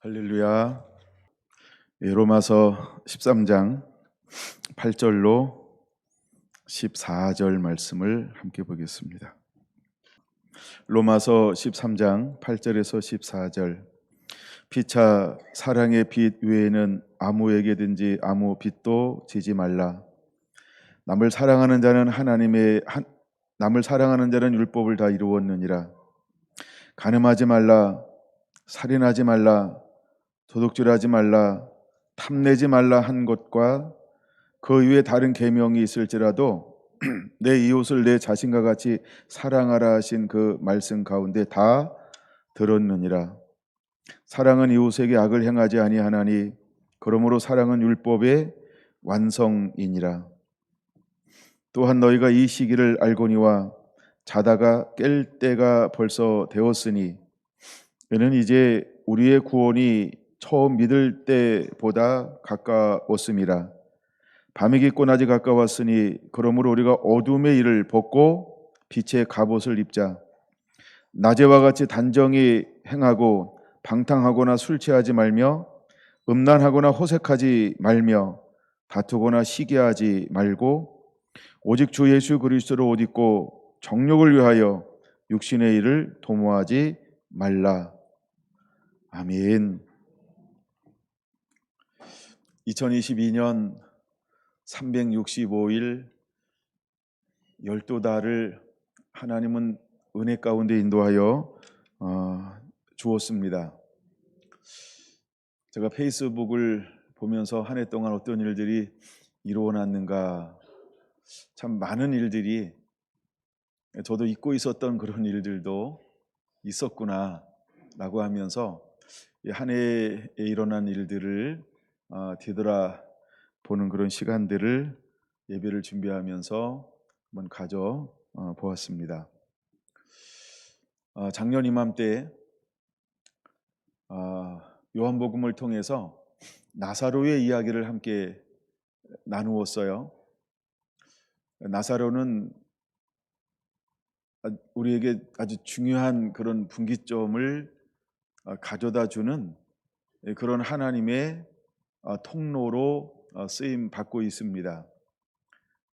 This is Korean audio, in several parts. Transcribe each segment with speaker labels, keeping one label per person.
Speaker 1: 할렐루야. 로마서 13장 8절로 14절 말씀을 함께 보겠습니다. 로마서 13장 8절에서 14절. 피차 사랑의 빛 외에는 아무에게든지 아무 빛도 지지 말라. 남을 사랑하는 자는 율법을 다 이루었느니라. 간음하지 말라, 살인하지 말라, 도둑질하지 말라, 탐내지 말라 한 것과 그 이외에 다른 계명이 있을지라도 내 이웃을 내 자신과 같이 사랑하라 하신 그 말씀 가운데 다 들었느니라. 사랑은 이웃에게 악을 행하지 아니하나니 그러므로 사랑은 율법의 완성이니라. 또한 너희가 이 시기를 알거니와 자다가 깰 때가 벌써 되었으니 이는 이제 우리의 구원이 처음 믿을 때보다 가까웠음이라. 밤이 깊고 낮이 가까웠으니 그러므로 우리가 어둠의 일을 벗고 빛의 갑옷을 입자. 낮에와 같이 단정히 행하고 방탕하거나 술 취하지 말며 음란하거나 호색하지 말며 다투거나 시기하지 말고 오직 주 예수 그리스도를 옷 입고 정욕을 위하여 육신의 일을 도모하지 말라. 아멘. 2022년 365일 12달을 하나님은 은혜 가운데 인도하여 주었습니다. 제가 페이스북을 보면서 한 해 동안 어떤 일들이 이루어났는가, 참 많은 일들이, 저도 잊고 있었던 그런 일들도 있었구나 라고 하면서 한 해에 일어난 일들을 뒤돌아보는 그런 시간들을 예배를 준비하면서 한번 가져 보았습니다. 작년 이맘때 요한복음을 통해서 나사로의 이야기를 함께 나누었어요. 나사로는 우리에게 아주 중요한 그런 분기점을 가져다 주는 그런 하나님의 통로로 쓰임 받고 있습니다.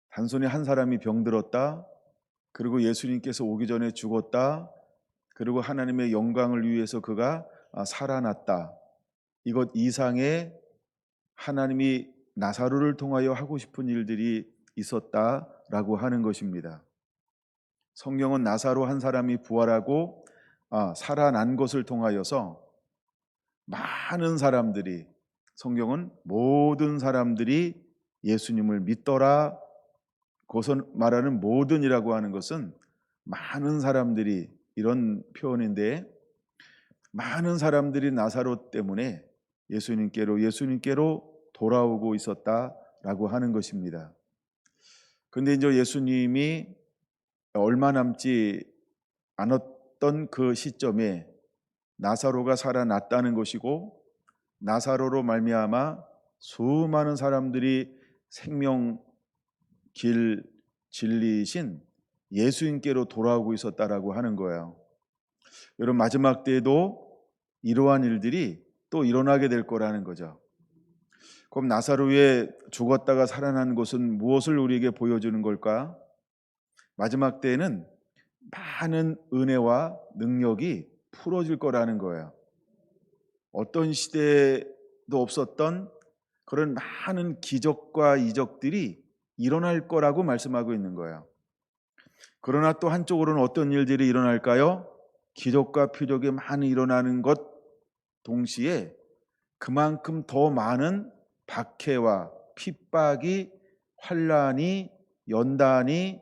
Speaker 1: 단순히 한 사람이 병들었다, 그리고 예수님께서 오기 전에 죽었다, 그리고 하나님의 영광을 위해서 그가 살아났다, 이것 이상의 하나님이 나사로를 통하여 하고 싶은 일들이 있었다라고 하는 것입니다. 성경은 나사로 한 사람이 부활하고 살아난 것을 통하여서 많은 사람들이, 성경은 모든 사람들이 예수님을 믿더라, 그것을 말하는 모든이라고 하는 것은 많은 사람들이, 이런 표현인데, 많은 사람들이 나사로 때문에 예수님께로 돌아오고 있었다라고 하는 것입니다. 그런데 이제 예수님이 얼마 남지 않았던 그 시점에 나사로가 살아났다는 것이고, 나사로로 말미암아 수많은 사람들이 생명 길 진리이신 예수님께로 돌아오고 있었다라고 하는 거예요. 여러분, 마지막 때에도 이러한 일들이 또 일어나게 될 거라는 거죠. 그럼 나사로의 죽었다가 살아난 것은 무엇을 우리에게 보여주는 걸까? 마지막 때에는 많은 은혜와 능력이 풀어질 거라는 거예요. 어떤 시대에도 없었던 그런 많은 기적과 이적들이 일어날 거라고 말씀하고 있는 거예요. 그러나 또 한쪽으로는 어떤 일들이 일어날까요? 기적과 표적이 많이 일어나는 것 동시에 그만큼 더 많은 박해와 핍박이, 환난이, 연단이,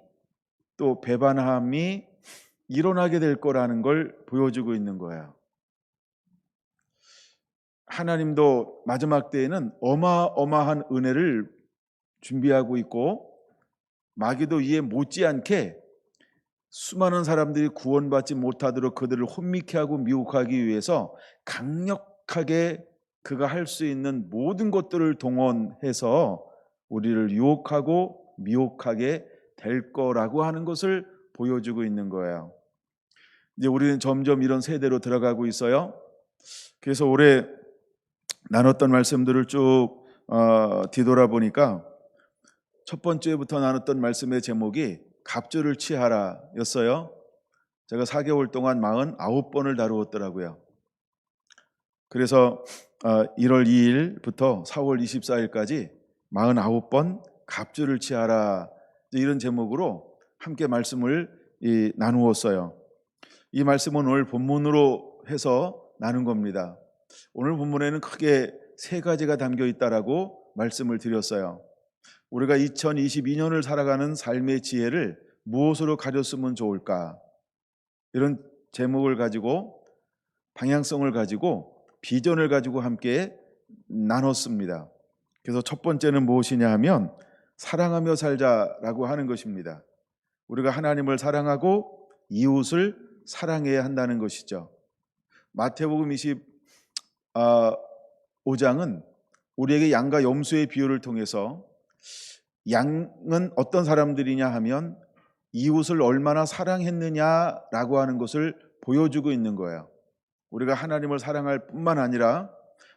Speaker 1: 또 배반함이 일어나게 될 거라는 걸 보여주고 있는 거예요. 하나님도 마지막 때에는 어마어마한 은혜를 준비하고 있고, 마귀도 이에 못지않게 수많은 사람들이 구원받지 못하도록 그들을 혼미케 하고 미혹하기 위해서 강력하게 그가 할 수 있는 모든 것들을 동원해서 우리를 유혹하고 미혹하게 될 거라고 하는 것을 보여주고 있는 거예요. 이제 우리는 점점 이런 세대로 들어가고 있어요. 그래서 올해 나눴던 말씀들을 쭉 뒤돌아보니까 첫 번째부터 나눴던 말씀의 제목이 갑주를 취하라 였어요. 제가 4개월 동안 49번을 다루었더라고요. 그래서 1월 2일부터 4월 24일까지 49번 갑주를 취하라, 이런 제목으로 함께 말씀을 나누었어요. 이 말씀은 오늘 본문으로 해서 나눈 겁니다. 오늘 본문에는 크게 세 가지가 담겨 있다라고 말씀을 드렸어요. 우리가 2022년을 살아가는 삶의 지혜를 무엇으로 가졌으면 좋을까? 이런 제목을 가지고, 방향성을 가지고, 비전을 가지고 함께 나눴습니다. 그래서 첫 번째는 무엇이냐 하면 사랑하며 살자라고 하는 것입니다. 우리가 하나님을 사랑하고 이웃을 사랑해야 한다는 것이죠. 마태복음 25장은 우리에게 양과 염소의 비유를 통해서 양은 어떤 사람들이냐 하면 이웃을 얼마나 사랑했느냐라고 하는 것을 보여주고 있는 거예요. 우리가 하나님을 사랑할 뿐만 아니라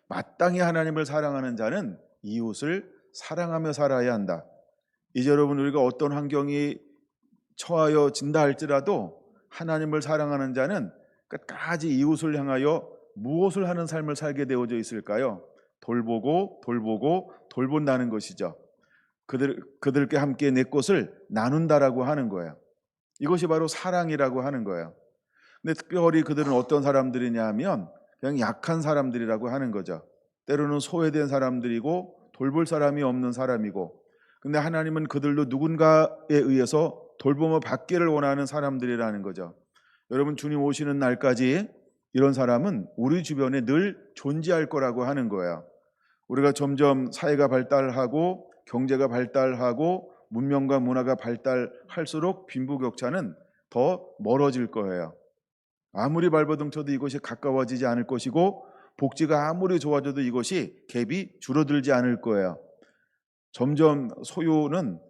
Speaker 1: 마땅히 하나님을 사랑하는 자는 이웃을 사랑하며 살아야 한다. 이제 여러분, 우리가 어떤 환경이 처하여진다 할지라도 하나님을 사랑하는 자는 끝까지 이웃을 향하여 무엇을 하는 삶을 살게 되어져 있을까요? 돌보고 돌본다는 것이죠. 그들께 함께 내 것을 나눈다라고 하는 거예요. 이것이 바로 사랑이라고 하는 거예요. 근데 특별히 그들은 어떤 사람들이냐 하면 그냥 약한 사람들이라고 하는 거죠. 때로는 소외된 사람들이고 돌볼 사람이 없는 사람이고, 근데 하나님은 그들도 누군가에 의해서 돌봄을 받기를 원하는 사람들이라는 거죠. 여러분, 주님 오시는 날까지 이런 사람은 우리 주변에 늘 존재할 거라고 하는 거예요. 우리가 점점 사회가 발달하고 경제가 발달하고 문명과 문화가 발달할수록 빈부격차는 더 멀어질 거예요. 아무리 발버둥 쳐도 이것이 가까워지지 않을 것이고, 복지가 아무리 좋아져도 이것이 갭이 줄어들지 않을 거예요. 점점 소유는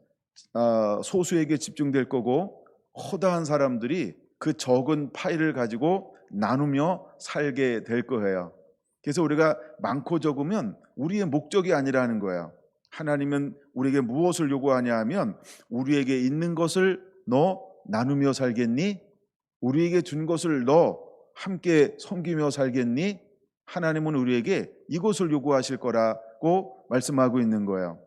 Speaker 1: 소수에게 집중될 거고, 허다한 사람들이 그 적은 파일을 가지고 나누며 살게 될 거예요. 그래서 우리가 많고 적으면 우리의 목적이 아니라는 거예요. 하나님은 우리에게 무엇을 요구하냐 하면 우리에게 있는 것을 너 나누며 살겠니? 우리에게 준 것을 너 함께 섬기며 살겠니? 하나님은 우리에게 이것을 요구하실 거라고 말씀하고 있는 거예요.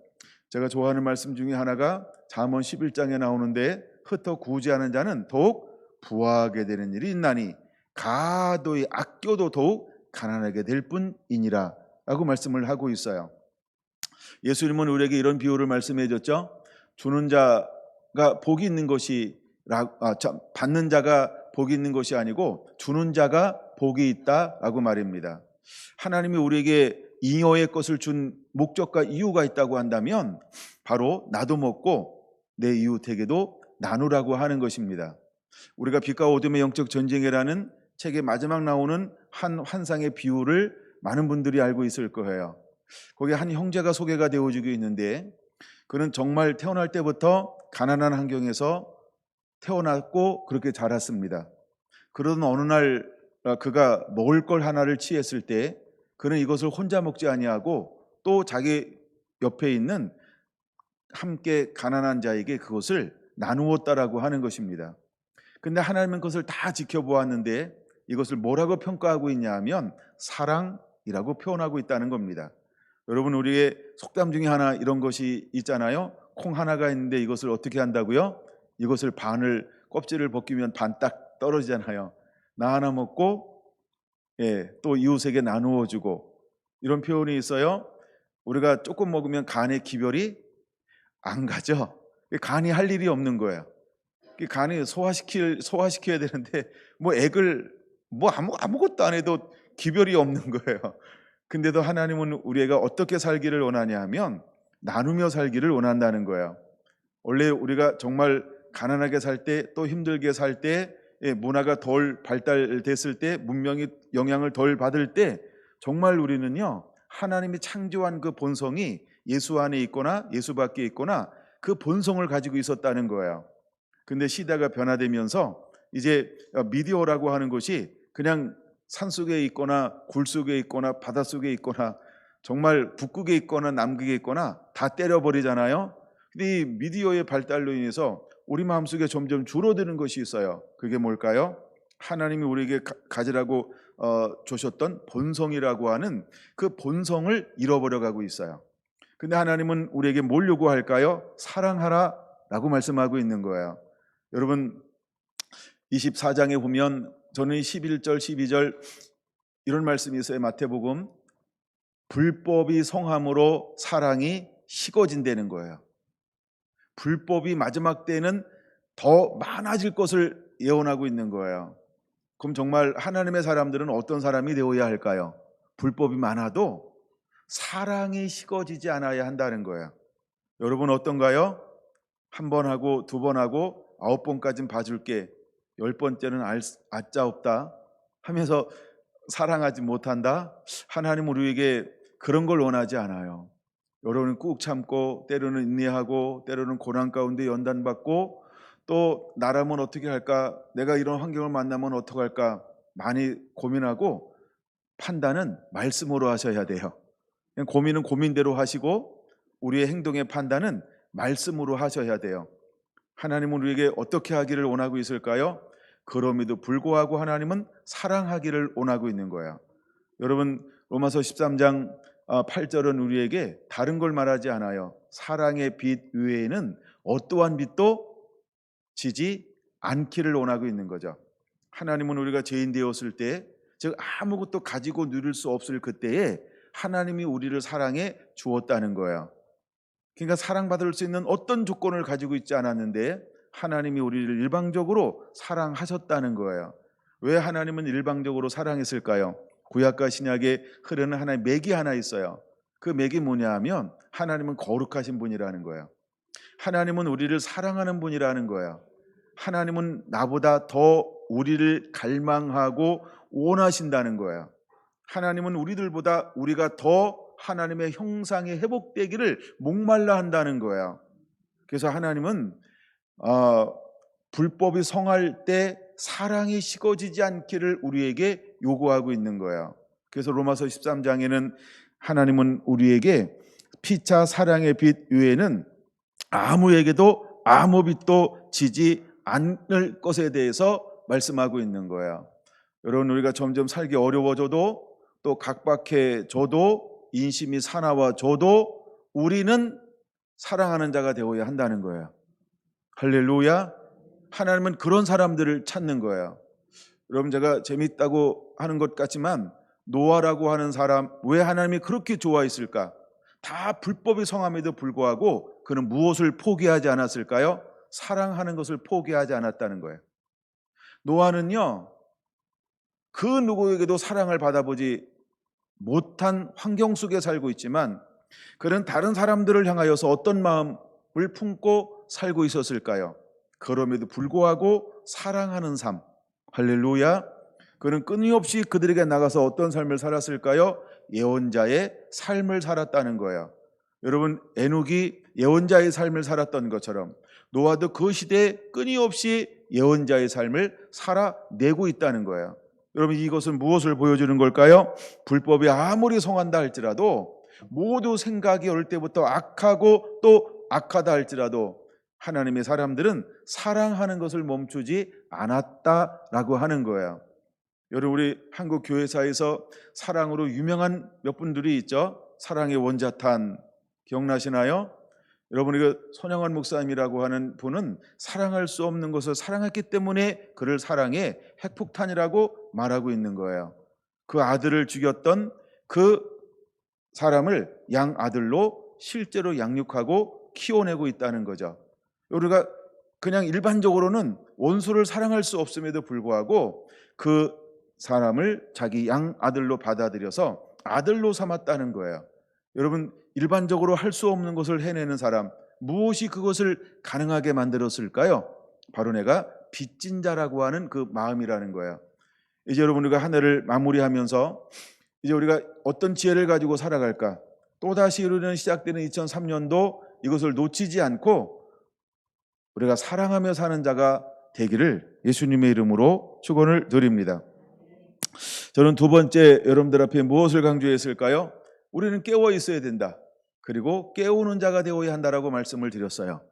Speaker 1: 제가 좋아하는 말씀 중에 하나가 잠언 11장에 나오는데, 흩어 구제하는 자는 더욱 부하게 되는 일이 있나니 가도히 아껴도 더욱 가난하게 될 뿐이니라 라고 말씀을 하고 있어요. 예수님은 우리에게 이런 비유를 말씀해 줬죠. 주는 자가 복이 있는 것이 받는 자가 복이 있는 것이 아니고 주는 자가 복이 있다라고 말입니다. 하나님이 우리에게 잉여의 것을 준 목적과 이유가 있다고 한다면 바로 나도 먹고 내 이웃에게도 나누라고 하는 것입니다. 우리가 빛과 어둠의 영적 전쟁이라는 책의 마지막 나오는 한 환상의 비유를 많은 분들이 알고 있을 거예요. 거기 한 형제가 소개가 되어지고 있는데, 그는 정말 태어날 때부터 가난한 환경에서 태어났고 그렇게 자랐습니다. 그러던 어느 날 그가 먹을 걸 하나를 취했을 때 그는 이것을 혼자 먹지 아니하고 또 자기 옆에 있는 함께 가난한 자에게 그것을 나누었다라고 하는 것입니다. 근데 하나님은 그것을 다 지켜보았는데 이것을 뭐라고 평가하고 있냐 하면 사랑이라고 표현하고 있다는 겁니다. 여러분, 우리의 속담 중에 하나 이런 것이 있잖아요. 콩 하나가 있는데 이것을 어떻게 한다고요? 이것을 반을, 껍질을 벗기면 반 딱 떨어지잖아요. 나 하나 먹고 또 이웃에게 나누어 주고, 이런 표현이 있어요. 우리가 조금 먹으면 간에 기별이 안 가죠. 간이 할 일이 없는 거예요. 간이 소화시켜야 되는데 액을 아무것도 안 해도 기별이 없는 거예요. 근데도 하나님은 우리가 어떻게 살기를 원하냐 하면 나누며 살기를 원한다는 거예요. 원래 우리가 정말 가난하게 살 때, 또 힘들게 살 때, 문화가 덜 발달됐을 때, 문명이 영향을 덜 받을 때, 정말 우리는요, 하나님이 창조한 그 본성이 예수 안에 있거나 예수 밖에 있거나 그 본성을 가지고 있었다는 거예요. 근데 시대가 변화되면서 이제 미디어라고 하는 것이 그냥 산속에 있거나 굴 속에 있거나 바닷속에 있거나 정말 북극에 있거나 남극에 있거나 다 때려버리잖아요. 근데 이 미디어의 발달로 인해서 우리 마음속에 점점 줄어드는 것이 있어요. 그게 뭘까요? 하나님이 우리에게 가지라고 주셨던 본성이라고 하는 그 본성을 잃어버려가고 있어요. 근데 하나님은 우리에게 뭘 요구할까요? 사랑하라 라고 말씀하고 있는 거예요. 여러분 24장에 보면 저는 11절 12절 이런 말씀이 있어요. 마태복음 불법이 성함으로 사랑이 식어진다는 거예요. 불법이 마지막 때는 더 많아질 것을 예언하고 있는 거예요. 그럼 정말 하나님의 사람들은 어떤 사람이 되어야 할까요? 불법이 많아도 사랑이 식어지지 않아야 한다는 거예요. 여러분 어떤가요? 한 번 하고 두 번 하고 9번까지는 봐줄게, 10번째는 아짜 없다 하면서 사랑하지 못한다? 하나님 우리에게 그런 걸 원하지 않아요. 여러분은 꾹 참고 때로는 인내하고 때로는 고난 가운데 연단받고 또 나라면 어떻게 할까, 내가 이런 환경을 만나면 어떻게 할까 많이 고민하고 판단은 말씀으로 하셔야 돼요. 그냥 고민은 고민대로 하시고 우리의 행동의 판단은 말씀으로 하셔야 돼요. 하나님은 우리에게 어떻게 하기를 원하고 있을까요? 그럼에도 불구하고 하나님은 사랑하기를 원하고 있는 거예요. 여러분 로마서 13장 8절은 우리에게 다른 걸 말하지 않아요. 사랑의 빛 외에는 어떠한 빛도 지지 않기를 원하고 있는 거죠. 하나님은 우리가 죄인 되었을 때, 즉 아무것도 가지고 누릴 수 없을 그때에 하나님이 우리를 사랑해 주었다는 거예요. 그러니까 사랑받을 수 있는 어떤 조건을 가지고 있지 않았는데 하나님이 우리를 일방적으로 사랑하셨다는 거예요. 왜 하나님은 일방적으로 사랑했을까요? 구약과 신약에 흐르는 하나의 맥이 하나 있어요. 그 맥이 뭐냐 하면 하나님은 거룩하신 분이라는 거예요. 하나님은 우리를 사랑하는 분이라는 거예요. 하나님은 나보다 더 우리를 갈망하고 원하신다는 거예요. 하나님은 우리들보다 우리가 더 하나님의 형상에 회복되기를 목말라 한다는 거예요. 그래서 하나님은 불법이 성할 때 사랑이 식어지지 않기를 우리에게 요구하고 있는 거예요. 그래서 로마서 13장에는 하나님은 우리에게 피차 사랑의 빛 외에는 아무에게도 아무 빛도 지지 않을 것에 대해서 말씀하고 있는 거예요. 여러분 우리가 점점 살기 어려워져도 또 각박해져도 인심이 사나워져도 우리는 사랑하는 자가 되어야 한다는 거예요. 할렐루야. 하나님은 그런 사람들을 찾는 거예요. 여러분 제가 재밌다고 하는 것 같지만 노아라고 하는 사람 왜 하나님이 그렇게 좋아했을까? 다 불법이 성함에도 불구하고 그는 무엇을 포기하지 않았을까요? 사랑하는 것을 포기하지 않았다는 거예요. 노아는요 그 누구에게도 사랑을 받아보지 못한 환경 속에 살고 있지만 그는 다른 사람들을 향하여서 어떤 마음을 품고 살고 있었을까요? 그럼에도 불구하고 사랑하는 삶. 할렐루야. 그는 끊임없이 그들에게 나가서 어떤 삶을 살았을까요? 예언자의 삶을 살았다는 거예요. 여러분 에녹이 예언자의 삶을 살았던 것처럼 노아도 그 시대에 끊임없이 예언자의 삶을 살아내고 있다는 거예요. 여러분 이것은 무엇을 보여주는 걸까요? 불법이 아무리 성한다 할지라도 모두 생각이 어릴 때부터 악하고 또 악하다 할지라도 하나님의 사람들은 사랑하는 것을 멈추지 않았다라고 하는 거예요. 여러분 우리 한국 교회사에서 사랑으로 유명한 몇 분들이 있죠. 사랑의 원자탄 기억나시나요? 여러분 이거 손영환 목사님이라고 하는 분은 사랑할 수 없는 것을 사랑했기 때문에 그를 사랑의 핵폭탄이라고 말하고 있는 거예요. 그 아들을 죽였던 그 사람을 양아들로 실제로 양육하고 키워내고 있다는 거죠. 우리가 그냥 일반적으로는 원수를 사랑할 수 없음에도 불구하고 그 사람을 자기 양아들로 받아들여서 아들로 삼았다는 거예요. 여러분 일반적으로 할 수 없는 것을 해내는 사람, 무엇이 그것을 가능하게 만들었을까요? 바로 내가 빚진 자라고 하는 그 마음이라는 거예요. 이제 여러분 우리가 한 해를 마무리하면서 이제 우리가 어떤 지혜를 가지고 살아갈까? 또다시 우리는 시작되는 2003년도 이것을 놓치지 않고 우리가 사랑하며 사는 자가 되기를 예수님의 이름으로 축원을 드립니다. 저는 두 번째 여러분들 앞에 무엇을 강조했을까요? 우리는 깨어 있어야 된다. 그리고 깨우는 자가 되어야 한다라고 말씀을 드렸어요.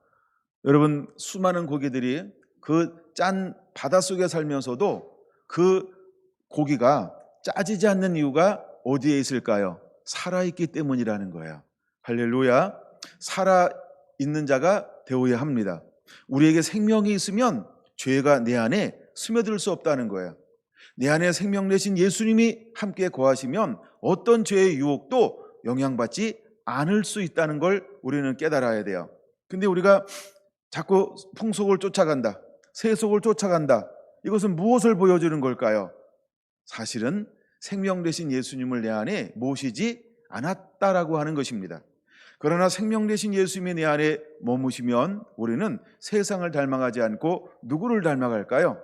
Speaker 1: 여러분, 수많은 고기들이 그 짠 바닷속에 살면서도 그 고기가 짜지지 않는 이유가 어디에 있을까요? 살아있기 때문이라는 거예요. 할렐루야. 살아있는 자가 되어야 합니다. 우리에게 생명이 있으면 죄가 내 안에 스며들 수 없다는 거예요. 내 안에 생명 내신 예수님이 함께 거하시면 어떤 죄의 유혹도 영향받지 않을 수 있다는 걸 우리는 깨달아야 돼요. 근데 우리가 자꾸 풍속을 쫓아간다, 세속을 쫓아간다. 이것은 무엇을 보여주는 걸까요? 사실은 생명 되신 예수님을 내 안에 모시지 않았다라고 하는 것입니다. 그러나 생명 되신 예수님이 내 안에 머무시면 우리는 세상을 닮아가지 않고 누구를 닮아갈까요?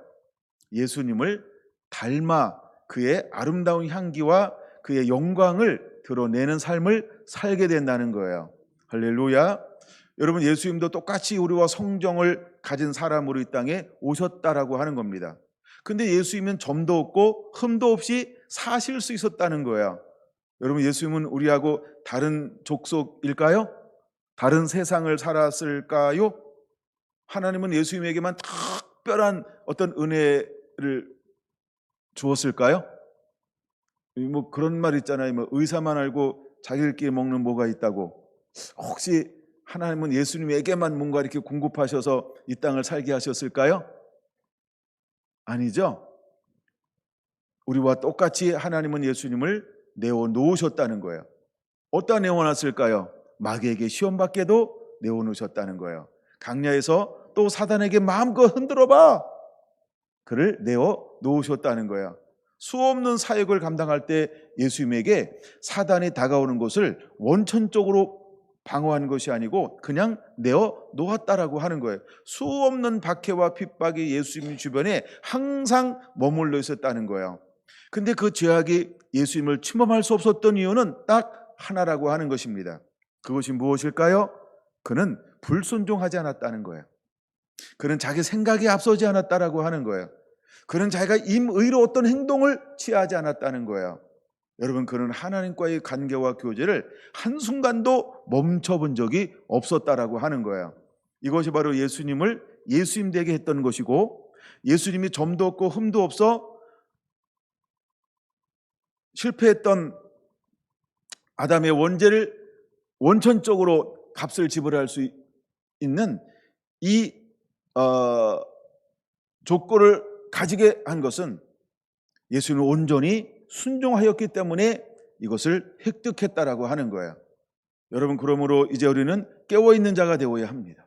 Speaker 1: 예수님을 닮아 그의 아름다운 향기와 그의 영광을 드러내는 삶을 살게 된다는 거예요. 할렐루야. 여러분, 예수님도 똑같이 우리와 성정을 가진 사람으로 이 땅에 오셨다라고 하는 겁니다. 근데 예수님은 점도 없고 흠도 없이 사실 수 있었다는 거예요. 여러분, 예수님은 우리하고 다른 족속일까요? 다른 세상을 살았을까요? 하나님은 예수님에게만 특별한 어떤 은혜를 주었을까요? 뭐 그런 말 있잖아요. 뭐 의사만 알고 자기들끼리 먹는 뭐가 있다고. 혹시 하나님은 예수님에게만 뭔가 이렇게 공급하셔서 이 땅을 살게 하셨을까요? 아니죠. 우리와 똑같이 하나님은 예수님을 내어놓으셨다는 거예요. 어디다 내어놨을까요? 마귀에게 시험받게도 내어놓으셨다는 거예요. 강야에서 또 사단에게 마음껏 흔들어봐, 그를 내어놓으셨다는 거예요. 수없는 사역을 감당할 때 예수님에게 사단이 다가오는 것을 원천적으로 방어한 것이 아니고 그냥 내어놓았다라고 하는 거예요. 수없는 박해와 핍박이 예수님 주변에 항상 머물러 있었다는 거예요. 근데 그 죄악이 예수님을 침범할 수 없었던 이유는 딱 하나라고 하는 것입니다. 그것이 무엇일까요? 그는 불순종하지 않았다는 거예요. 그는 자기 생각에 앞서지 않았다라고 하는 거예요. 그는 자기가 임의로 어떤 행동을 취하지 않았다는 거예요. 여러분, 그는 하나님과의 관계와 교제를 한순간도 멈춰본 적이 없었다라고 하는 거예요. 이것이 바로 예수님을 예수님 되게 했던 것이고, 예수님이 점도 없고 흠도 없어 실패했던 아담의 원죄를 원천적으로 값을 지불할 수 있는 이 조건을 가지게 한 것은 예수님은 온전히 순종하였기 때문에 이것을 획득했다라고 하는 거예요. 여러분, 그러므로 이제 우리는 깨어있는 자가 되어야 합니다.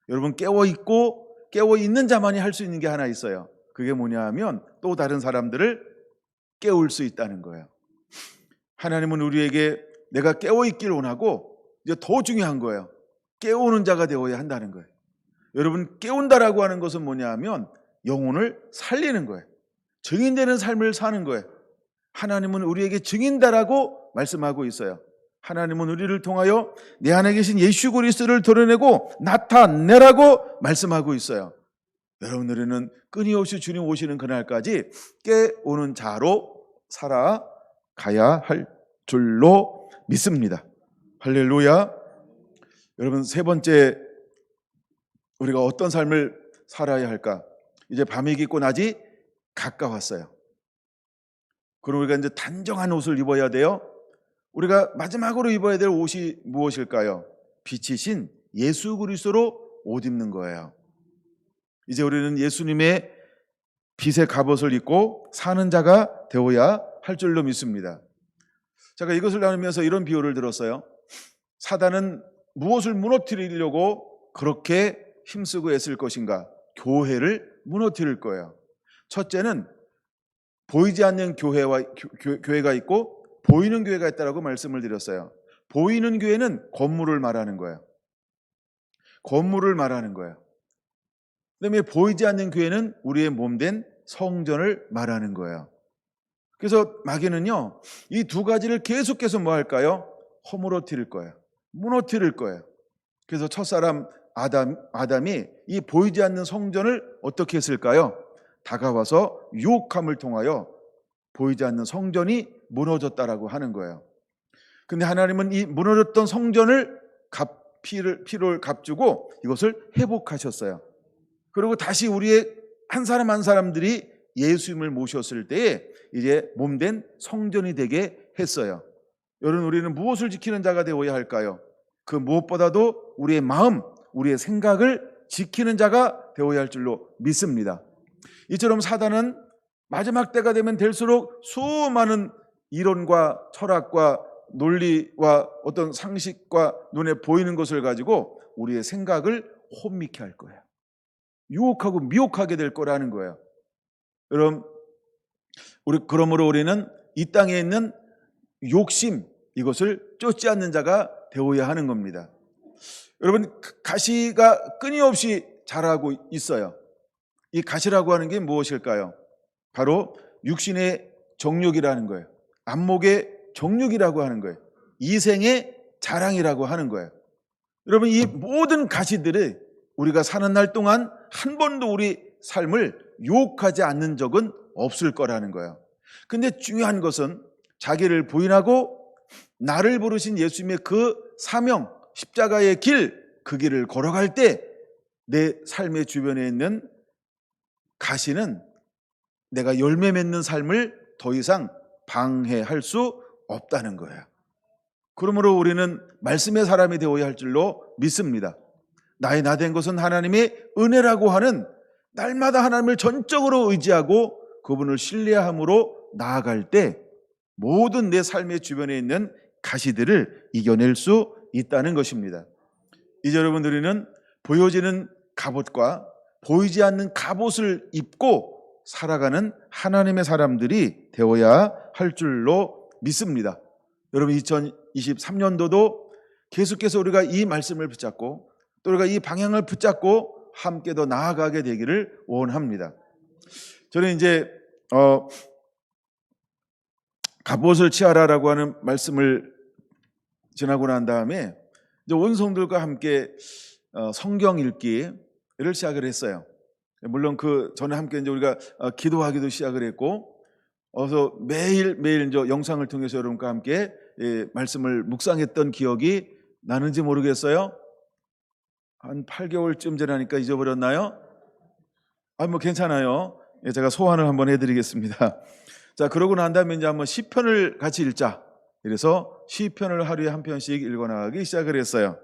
Speaker 1: 여러분, 깨어있고 깨어있는 자만이 할 수 있는 게 하나 있어요. 그게 뭐냐 하면 또 다른 사람들을 깨울 수 있다는 거예요. 하나님은 우리에게 내가 깨어있기를 원하고 이제 더 중요한 거예요. 깨우는 자가 되어야 한다는 거예요. 여러분, 깨운다라고 하는 것은 뭐냐 하면 영혼을 살리는 거예요. 증인되는 삶을 사는 거예요. 하나님은 우리에게 증인다라고 말씀하고 있어요. 하나님은 우리를 통하여 내 안에 계신 예수 그리스도를 드러내고 나타내라고 말씀하고 있어요. 여러분, 우리는 끊임없이 주님 오시는 그날까지 깨우는 자로 살아가야 할 줄로 믿습니다. 할렐루야. 여러분, 세 번째, 우리가 어떤 삶을 살아야 할까? 이제 밤이 깊고 낮이 가까웠어요. 그럼 우리가 이제 단정한 옷을 입어야 돼요. 우리가 마지막으로 입어야 될 옷이 무엇일까요? 빛이신 예수 그리스도로 옷 입는 거예요. 이제 우리는 예수님의 빛의 갑옷을 입고 사는 자가 되어야 할 줄로 믿습니다. 제가 이것을 나누면서 이런 비유를 들었어요. 사단은 무엇을 무너뜨리려고 그렇게 힘쓰고 애쓸 것인가? 교회를 무너뜨릴 거예요. 첫째는 보이지 않는 교회가 있고 보이는 교회가 있다라고 말씀을 드렸어요. 보이는 교회는 건물을 말하는 거예요. 건물을 말하는 거예요. 그다음에 보이지 않는 교회는 우리의 몸된 성전을 말하는 거예요. 그래서 마귀는요, 이 두 가지를 계속해서 뭐 할까요? 허물어뜨릴 거예요. 무너뜨릴 거예요. 그래서 첫사람 아담이 이 보이지 않는 성전을 어떻게 했을까요? 다가와서 유혹함을 통하여 보이지 않는 성전이 무너졌다라고 하는 거예요. 근데 하나님은 이 무너졌던 성전을 피를 값주고 이것을 회복하셨어요. 그리고 다시 우리의 한 사람 한 사람들이 예수님을 모셨을 때에 이제 몸된 성전이 되게 했어요. 여러분, 우리는 무엇을 지키는 자가 되어야 할까요? 그 무엇보다도 우리의 마음, 우리의 생각을 지키는 자가 되어야 할 줄로 믿습니다. 이처럼 사단은 마지막 때가 되면 될수록 수많은 이론과 철학과 논리와 어떤 상식과 눈에 보이는 것을 가지고 우리의 생각을 혼미케 할 거예요. 유혹하고 미혹하게 될 거라는 거예요. 여러분, 그러므로 우리는 이 땅에 있는 욕심, 이것을 쫓지 않는 자가 되어야 하는 겁니다. 여러분, 가시가 끊임없이 자라고 있어요. 이 가시라고 하는 게 무엇일까요? 바로 육신의 정욕이라는 거예요. 안목의 정욕이라고 하는 거예요. 이생의 자랑이라고 하는 거예요. 여러분, 이 모든 가시들이 우리가 사는 날 동안 한 번도 우리 삶을 유혹하지 않는 적은 없을 거라는 거예요. 근데 중요한 것은 자기를 부인하고 나를 부르신 예수님의 그 사명, 십자가의 길, 그 길을 걸어갈 때 내 삶의 주변에 있는 가시는 내가 열매 맺는 삶을 더 이상 방해할 수 없다는 거예요. 그러므로 우리는 말씀의 사람이 되어야 할 줄로 믿습니다. 나의 나 된 것은 하나님의 은혜라고 하는, 날마다 하나님을 전적으로 의지하고 그분을 신뢰함으로 나아갈 때 모든 내 삶의 주변에 있는 가시들을 이겨낼 수 있다는 것입니다. 이제 여러분, 우리는 보여지는 갑옷과 보이지 않는 갑옷을 입고 살아가는 하나님의 사람들이 되어야 할 줄로 믿습니다. 여러분, 2023년도도 계속해서 우리가 이 말씀을 붙잡고 또 우리가 이 방향을 붙잡고 함께 더 나아가게 되기를 원합니다. 저는 이제 갑옷을 취하라라고 하는 말씀을 지나고 난 다음에 이제 온 성들과 함께 성경 읽기를 시작을 했어요. 물론 그 전에 함께 이제 우리가 기도하기도 시작을 했고, 그래서 매일 이제 영상을 통해서 여러분과 함께 말씀을 묵상했던 기억이 나는지 모르겠어요. 한 8개월쯤 지나니까 잊어버렸나요? 뭐 괜찮아요. 제가 소환을 한번 해드리겠습니다. 자, 그러고 난 다음에 이제 한번 시편을 같이 읽자. 그래서 시편을 하루에 한 편씩 읽어나가기 시작을 했어요.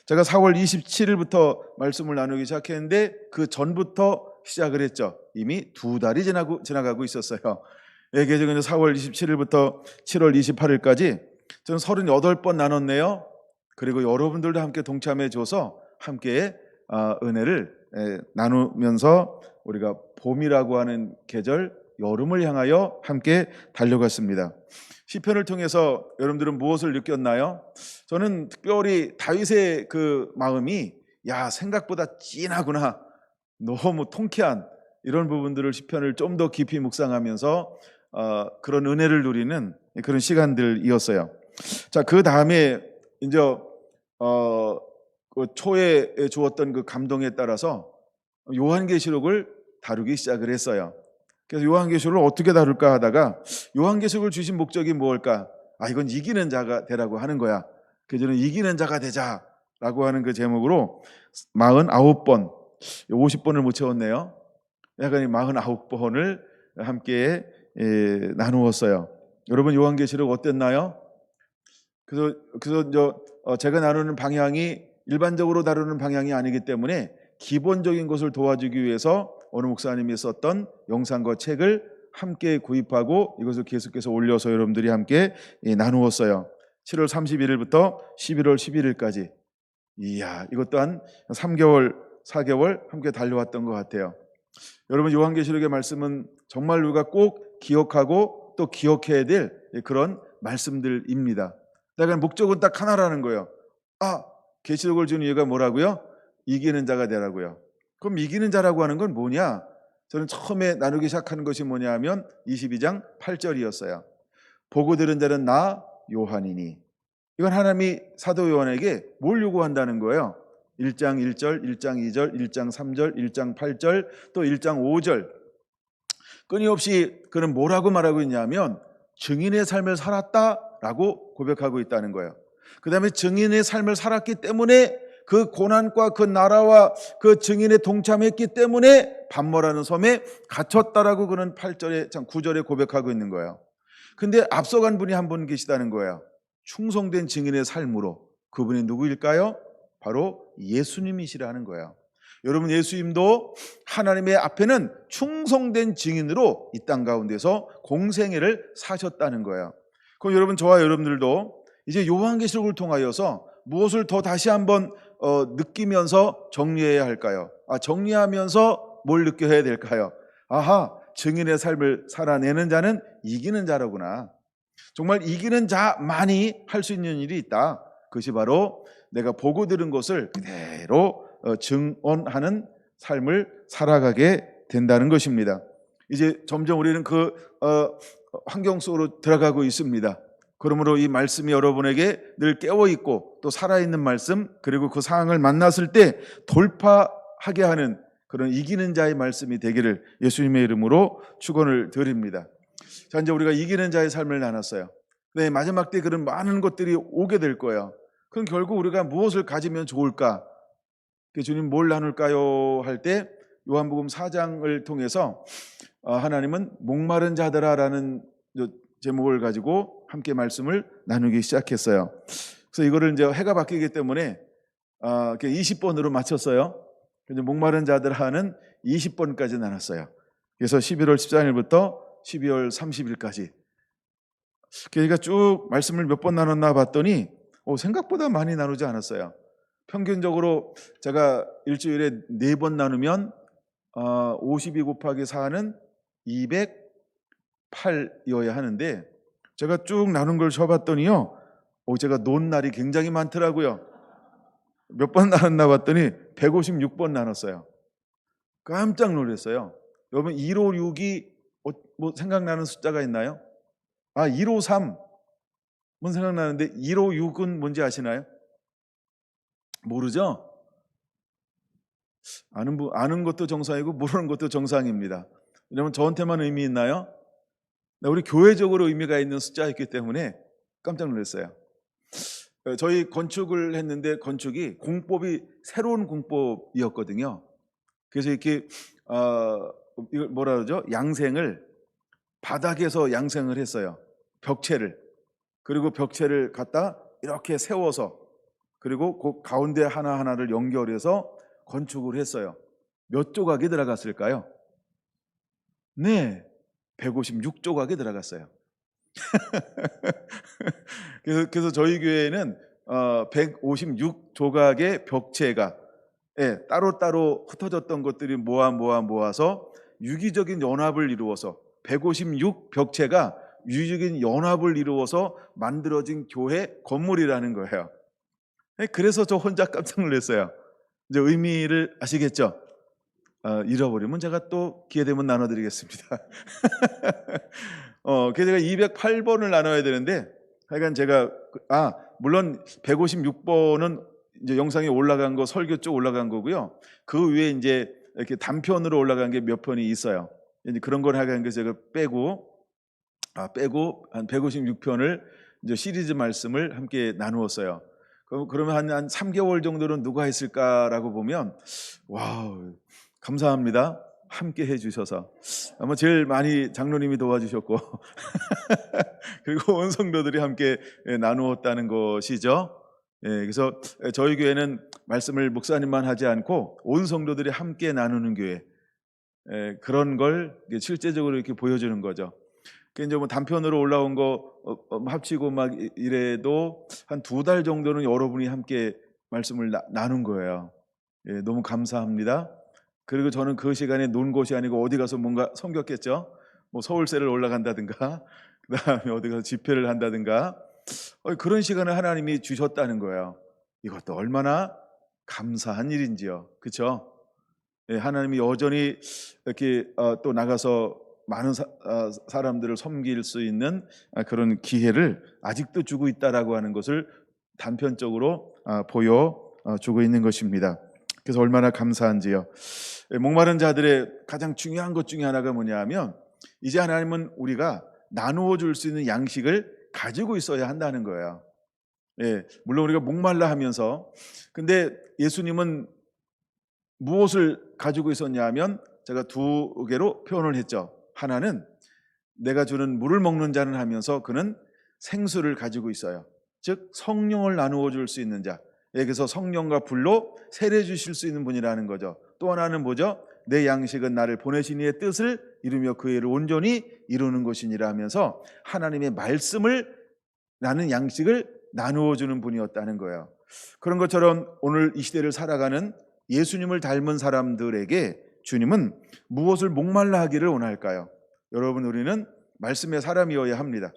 Speaker 1: 제가 4월 27일부터 말씀을 나누기 시작했는데 그 전부터 시작을 했죠. 이미 2달이 지나가고 있었어요. 그래서 4월 27일부터 7월 28일까지 저는 38번 나눴네요. 그리고 여러분들도 함께 동참해 줘서 함께 은혜를 나누면서 우리가 봄이라고 하는 계절, 여름을 향하여 함께 달려갔습니다. 시편을 통해서 여러분들은 무엇을 느꼈나요? 저는 특별히 다윗의 그 마음이 생각보다 진하구나, 너무 통쾌한 이런 부분들을 시편을 좀 더 깊이 묵상하면서 그런 은혜를 누리는 그런 시간들이었어요. 자, 그 다음에 이제 그 초에 주었던 그 감동에 따라서 요한계시록을 다루기 시작을 했어요. 그래서 요한계시록을 어떻게 다룰까 하다가 요한계시록을 주신 목적이 뭘까? 이건 이기는 자가 되라고 하는 거야. 그래서 저는 이기는 자가 되자라고 하는 그 제목으로 49번, 50번을 못 채웠네요. 약간 49번을 함께 나누었어요. 여러분, 요한계시록 어땠나요? 그래서 제가 나누는 방향이 일반적으로 다루는 방향이 아니기 때문에 기본적인 것을 도와주기 위해서 어느 목사님이 썼던 영상과 책을 함께 구입하고 이것을 계속해서 올려서 여러분들이 함께 나누었어요. 7월 31일부터 11월 11일까지. 이것 또한 3개월, 4개월 함께 달려왔던 것 같아요. 여러분, 요한계시록의 말씀은 정말 우리가 꼭 기억하고 또 기억해야 될 그런 말씀들입니다. 그러니까 목적은 딱 하나라는 거예요. 계시록을 준 이유가 뭐라고요? 이기는 자가 되라고요. 그럼 이기는 자라고 하는 건 뭐냐? 저는 처음에 나누기 시작하는 것이 뭐냐 하면 22장 8절이었어요. 보고 들은 자는 나 요한이니. 이건 하나님이 사도 요한에게 뭘 요구한다는 거예요? 1장 1절, 1장 2절, 1장 3절, 1장 8절, 또 1장 5절. 끊임없이 그는 뭐라고 말하고 있냐면 증인의 삶을 살았다라고 고백하고 있다는 거예요. 그 다음에 증인의 삶을 살았기 때문에 그 고난과 그 나라와 그 증인에 동참했기 때문에 반모라는 섬에 갇혔다라고 그는 8절에 9절에 고백하고 있는 거예요. 근데 앞서간 분이 한 분 계시다는 거예요. 충성된 증인의 삶으로. 그분이 누구일까요? 바로 예수님이시라는 거예요. 여러분, 예수님도 하나님의 앞에는 충성된 증인으로 이 땅 가운데서 공생애를 사셨다는 거예요. 그럼 여러분, 저와 여러분들도 이제 요한계시록을 통하여서 무엇을 더 다시 한번 느끼면서 정리해야 할까요? 정리하면서 뭘 느껴야 될까요? 아하, 증인의 삶을 살아내는 자는 이기는 자로구나. 정말 이기는 자만이 할 수 있는 일이 있다. 그것이 바로 내가 보고 들은 것을 그대로 증언하는 삶을 살아가게 된다는 것입니다. 이제 점점 우리는 그 환경 속으로 들어가고 있습니다. 그러므로 이 말씀이 여러분에게 늘 깨어있고 또 살아있는 말씀, 그리고 그 상황을 만났을 때 돌파하게 하는 그런 이기는 자의 말씀이 되기를 예수님의 이름으로 축원을 드립니다. 자, 이제 우리가 이기는 자의 삶을 나눴어요. 네, 마지막 때 그런 많은 것들이 오게 될 거예요. 그럼 결국 우리가 무엇을 가지면 좋을까? 주님 뭘 나눌까요? 할 때 요한복음 4장을 통해서 하나님은 목마른 자들아라는 제목을 가지고 함께 말씀을 나누기 시작했어요. 그래서 이거를 이제 해가 바뀌기 때문에 20번으로 맞췄어요. 목마른 자들아는 20번까지 나눴어요. 그래서 11월 14일부터 12월 30일까지. 그러니까 쭉 말씀을 몇 번 나눴나 봤더니 생각보다 많이 나누지 않았어요. 평균적으로 제가 일주일에 4번 나누면 52 곱하기 4는 208이어야 하는데, 제가 쭉 나눈 걸 쳐봤더니요, 제가 논 날이 굉장히 많더라고요. 몇 번 나눴나 봤더니 156번 나눴어요. 깜짝 놀랐어요. 여러분, 156이 뭐 생각나는 숫자가 있나요? 153. 뭔 생각나는데 156은 뭔지 아시나요? 모르죠? 아는 것도 정상이고 모르는 것도 정상입니다. 여러분, 저한테만 의미 있나요? 우리 교회적으로 의미가 있는 숫자였기 때문에 깜짝 놀랐어요. 저희 건축을 했는데 건축이 공법이 새로운 공법이었거든요. 그래서 이렇게 이걸 뭐라 그러죠? 양생을 바닥에서 양생을 했어요. 벽체를. 그리고 벽체를 갖다 이렇게 세워서, 그리고 그 가운데 하나하나를 연결해서 건축을 했어요. 몇 조각이 들어갔을까요? 네, 156조각이 들어갔어요. 그래서 저희 교회에는 156조각의 벽체가 따로따로 흩어졌던 것들이 모아서 유기적인 연합을 이루어서 156 벽체가 유기적인 연합을 이루어서 만들어진 교회 건물이라는 거예요. 그래서 저 혼자 깜짝 놀랐어요. 이제 의미를 아시겠죠? 잃어버리면 제가 또 기회 되면 나눠드리겠습니다. 그래서 제가 208번을 나눠야 되는데, 하여간 제가 물론 156번은 이제 영상에 올라간 거, 설교 쪽 올라간 거고요. 그 위에 이제 이렇게 단편으로 올라간 게 몇 편이 있어요. 이제 그런 걸 하여간 제가 빼고 한 156편을 이제 시리즈 말씀을 함께 나누었어요. 그러면 한 3개월 정도는 누가 했을까라고 보면, 와우, 감사합니다. 함께 해주셔서 아마 제일 많이 장로님이 도와주셨고 그리고 온 성도들이 함께 나누었다는 것이죠. 그래서 저희 교회는 말씀을 목사님만 하지 않고 온 성도들이 함께 나누는 교회, 그런 걸 실제적으로 이렇게 보여주는 거죠. 이제 뭐 단편으로 올라온 거 합치고 막 이래도 한 2달 정도는 여러분이 함께 말씀을 나눈 거예요. 너무 감사합니다. 그리고 저는 그 시간에 논 곳이 아니고 어디 가서 뭔가 섬겼겠죠. 뭐 서울세를 올라간다든가, 그 다음에 어디 가서 집회를 한다든가, 그런 시간을 하나님이 주셨다는 거예요. 이것도 얼마나 감사한 일인지요. 그렇죠? 하나님이 여전히 이렇게 또 나가서 많은 사람들을 섬길 수 있는 그런 기회를 아직도 주고 있다라고 하는 것을 단편적으로 보여주고 있는 것입니다. 그래서 얼마나 감사한지요. 목마른 자들의 가장 중요한 것 중에 하나가 뭐냐 하면, 이제 하나님은 우리가 나누어 줄 수 있는 양식을 가지고 있어야 한다는 거예요. 예, 물론 우리가 목말라 하면서, 근데 예수님은 무엇을 가지고 있었냐 하면 제가 두 개로 표현을 했죠. 하나는 내가 주는 물을 먹는 자는 하면서 그는 생수를 가지고 있어요. 즉 성령을 나누어 줄 수 있는 자. 예, 그래서 성령과 불로 세례 주실 수 있는 분이라는 거죠. 또 하나는 뭐죠? 내 양식은 나를 보내신 이의 뜻을 이루며 그 일을 온전히 이루는 것이니라 하면서 하나님의 말씀을, 나는 양식을 나누어 주는 분이었다는 거예요. 그런 것처럼 오늘 이 시대를 살아가는 예수님을 닮은 사람들에게 주님은 무엇을 목말라 하기를 원할까요? 여러분, 우리는 말씀의 사람이어야 합니다.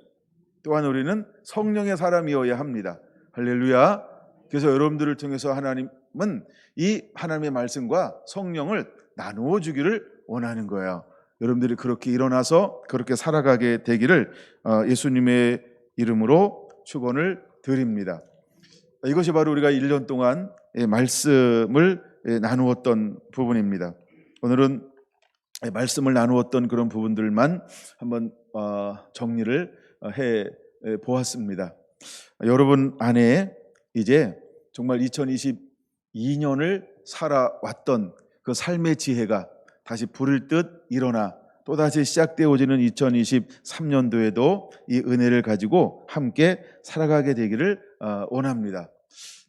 Speaker 1: 또한 우리는 성령의 사람이어야 합니다. 할렐루야. 그래서 여러분들을 통해서 하나님은 이 하나님의 말씀과 성령을 나누어 주기를 원하는 거예요. 여러분들이 그렇게 일어나서 그렇게 살아가게 되기를 예수님의 이름으로 축원을 드립니다. 이것이 바로 우리가 1년 동안 말씀을 나누었던 부분입니다. 오늘은 말씀을 나누었던 그런 부분들만 한번 정리를 해 보았습니다. 여러분 안에 이제 정말 2022년을 살아왔던 그 삶의 지혜가 다시 불을 듯 일어나 또다시 시작되어지는 2023년도에도 이 은혜를 가지고 함께 살아가게 되기를 원합니다.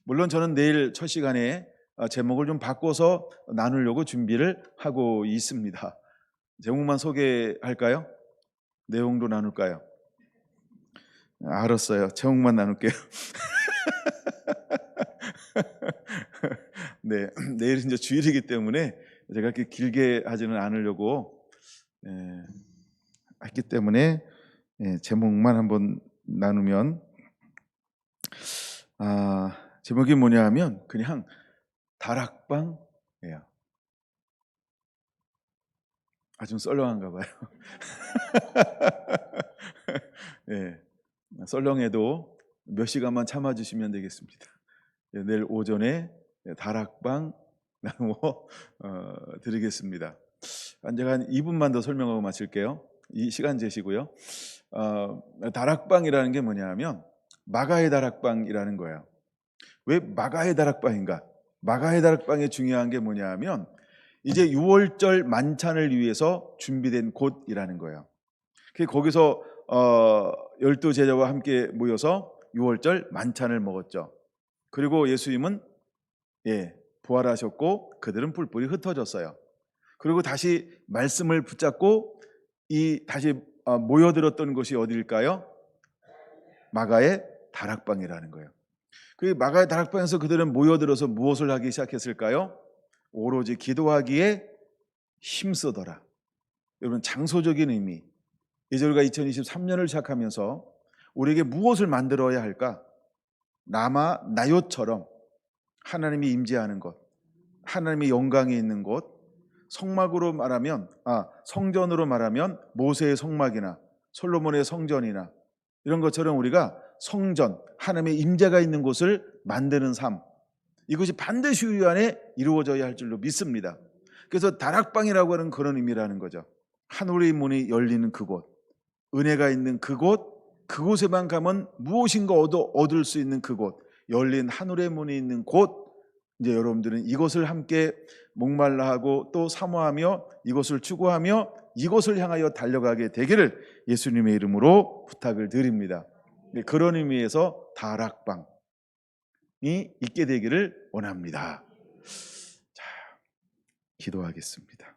Speaker 1: 물론 저는 내일 첫 시간에 제목을 좀 바꿔서 나누려고 준비를 하고 있습니다. 제목만 소개할까요? 내용도 나눌까요? 알았어요. 제목만 나눌게요. 네, 내일 이제 주일이기 때문에 제가 그렇게 길게 하지는 않으려고 했기 때문에 제목만 한번 나누면 제목이 뭐냐 하면 그냥 다락방이에요. 좀 썰렁한가 봐요. 네, 썰렁해도 몇 시간만 참아주시면 되겠습니다. 내일 오전에 다락방 나누어 드리겠습니다. 제가 한 2분만 더 설명하고 마칠게요. 이 시간 재시고요. 다락방이라는 게 뭐냐 하면 마가의 다락방이라는 거예요. 왜 마가의 다락방인가? 마가의 다락방이 중요한 게 뭐냐 하면 이제 6월절 만찬을 위해서 준비된 곳이라는 거예요. 거기서 12제자와 함께 모여서 6월절 만찬을 먹었죠. 그리고 예수님은 부활하셨고 그들은 뿔뿔이 흩어졌어요. 그리고 다시 말씀을 붙잡고 다시 모여들었던 곳이 어디일까요? 마가의 다락방이라는 거예요. 그 마가의 다락방에서 그들은 모여들어서 무엇을 하기 시작했을까요? 오로지 기도하기에 힘쓰더라. 여러분, 장소적인 의미. 이제 우리가 2023년을 시작하면서 우리에게 무엇을 만들어야 할까? 라마 나요처럼 하나님이 임재하는 곳, 하나님의 영광이 있는 곳, 성막으로 말하면 성전으로 말하면 모세의 성막이나 솔로몬의 성전이나 이런 것처럼 우리가 성전, 하나님의 임재가 있는 곳을 만드는 삶, 이것이 반드시 우리 안에 이루어져야 할 줄로 믿습니다. 그래서 다락방이라고 하는 그런 의미라는 거죠. 하늘의 문이 열리는 그곳, 은혜가 있는 그곳, 그곳에만 가면 무엇인가 얻을 수 있는 그곳, 열린 하늘의 문이 있는 곳, 이제 여러분들은 이것을 함께 목말라 하고 또 사모하며 이것을 추구하며 이것을 향하여 달려가게 되기를 예수님의 이름으로 부탁을 드립니다. 그런 의미에서 다락방이 있게 되기를 원합니다. 자, 기도하겠습니다.